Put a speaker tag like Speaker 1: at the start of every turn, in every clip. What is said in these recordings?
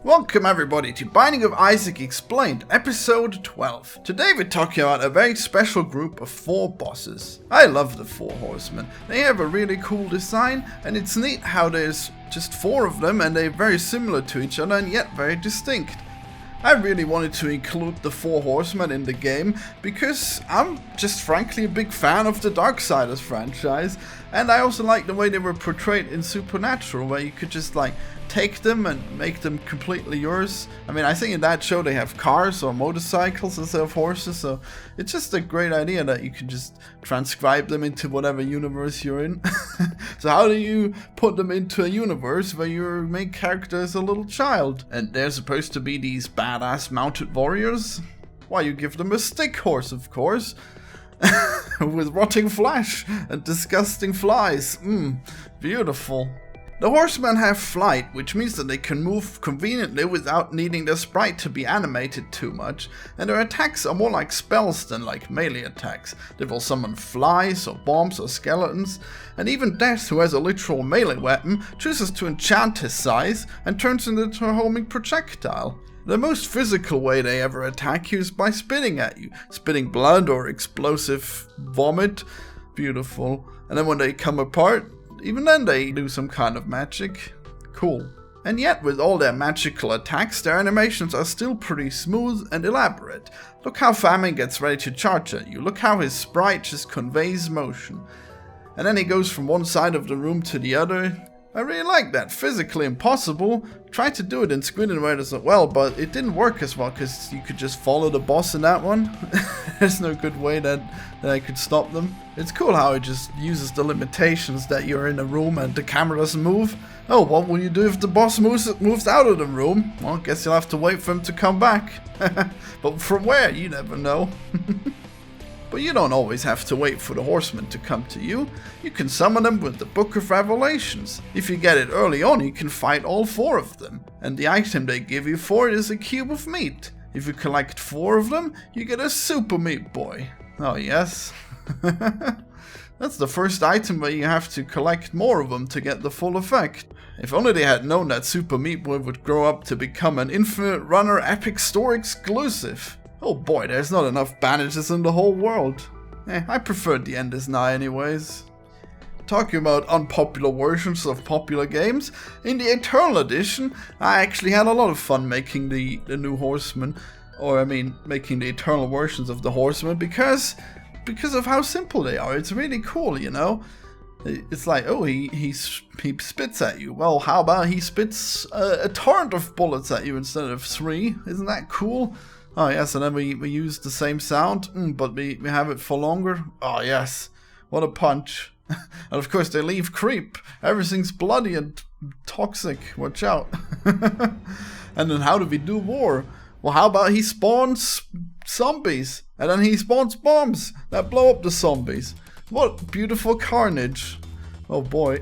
Speaker 1: Welcome everybody to Binding of Isaac Explained, episode 12. Today we're talking about a very special group of 4 bosses. I love the 4 Horsemen. They have a really cool design, and it's neat how there's just 4 of them and they're very similar to each other and yet very distinct. I really wanted to include the 4 Horsemen in the game because I'm just frankly a big fan of the Darksiders franchise, and I also like the way they were portrayed in Supernatural, where you could just take them and make them completely yours. I mean, I think in that show they have cars or motorcycles instead of horses, so it's just a great idea that you can just transcribe them into whatever universe you're in. So how do you put them into a universe where your main character is a little child and they're supposed to be these badass mounted warriors? Why, you give them a stick horse, of course. With rotting flesh and disgusting flies. Beautiful. The Horsemen have flight, which means that they can move conveniently without needing their sprite to be animated too much, and their attacks are more like spells than like melee attacks. They will summon flies or bombs or skeletons, and even Death, who has a literal melee weapon, chooses to enchant his size and turns it into a homing projectile. The most physical way they ever attack you is by spitting at you, spitting blood or explosive vomit. Beautiful. And then when they come apart, even then they do some kind of magic. Cool. And yet with all their magical attacks, their animations are still pretty smooth and elaborate. Look how Famine gets ready to charge at you. Look how his sprite just conveys motion. And then he goes from one side of the room to the other. I really like that. Physically impossible. Tried to do it in Squid and Red as well, but it didn't work as well because you could just follow the boss in that one. There's no good way that I could stop them. It's cool how it just uses the limitations that you're in a room and the camera doesn't move. Oh, what will you do if the boss moves out of the room? Well, I guess you'll have to wait for him to come back. But from where? You never know. But you don't always have to wait for the Horsemen to come to you. You can summon them with the Book of Revelations. If you get it early on, you can fight all 4 of them. And the item they give you for it is a cube of meat. If you collect 4 of them, you get a Super Meat Boy. Oh yes. That's the first item where you have to collect more of them to get the full effect. If only they had known that Super Meat Boy would grow up to become an Infinite Runner Epic Store exclusive. Oh boy, there's not enough bandages in the whole world. I preferred the End is Nigh anyways. Talking about unpopular versions of popular games, in the Eternal Edition, I actually had a lot of fun making the new Horsemen. Or I mean, making the Eternal versions of the Horsemen because of how simple they are. It's really cool, you know? It's like, oh, he spits at you. Well, how about he spits a torrent of bullets at you instead of 3? Isn't that cool? Oh yes, and then we use the same sound, but we have it for longer. Oh yes, what a punch. And of course they leave creep. Everything's bloody and toxic, watch out. And then how do we do war? Well, how about he spawns zombies, and then he spawns bombs that blow up the zombies. What beautiful carnage. Oh boy.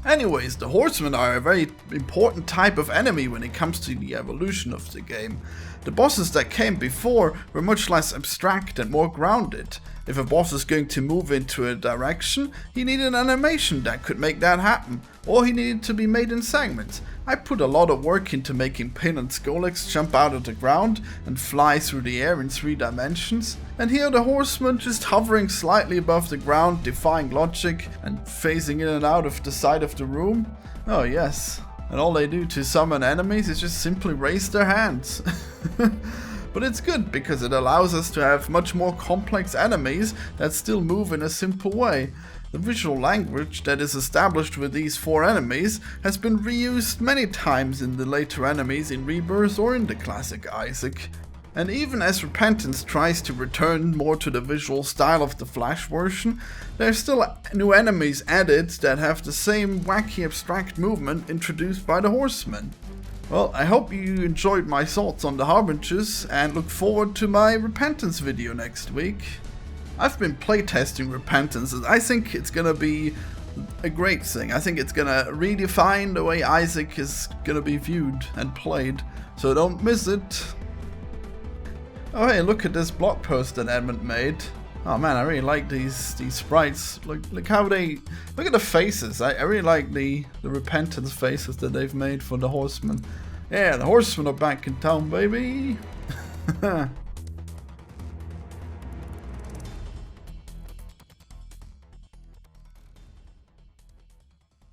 Speaker 1: Anyways, the Horsemen are a very important type of enemy when it comes to the evolution of the game. The bosses that came before were much less abstract and more grounded. If a boss is going to move into a direction, he needed an animation that could make that happen, or he needed to be made in segments. I put a lot of work into making Pin and Skolex jump out of the ground and fly through the air in 3 dimensions, and here the Horsemen just hovering slightly above the ground, defying logic and phasing in and out of the side of the room. Oh yes, and all they do to summon enemies is just simply raise their hands. But it's good because it allows us to have much more complex enemies that still move in a simple way. The visual language that is established with these 4 enemies has been reused many times in the later enemies in Rebirth or in the classic Isaac. And even as Repentance tries to return more to the visual style of the Flash version, there are still new enemies added that have the same wacky abstract movement introduced by the Horsemen. Well, I hope you enjoyed my thoughts on the Harbingers and look forward to my Repentance video next week. I've been playtesting Repentance and I think it's gonna be a great thing. I think it's gonna redefine the way Isaac is gonna be viewed and played, so don't miss it. Oh hey, look at this blog post that Edmund made. Oh man, I really like these sprites. Look how they look at the faces. I really like the repentance faces that they've made for the Horsemen. Yeah, the Horsemen are back in town, baby.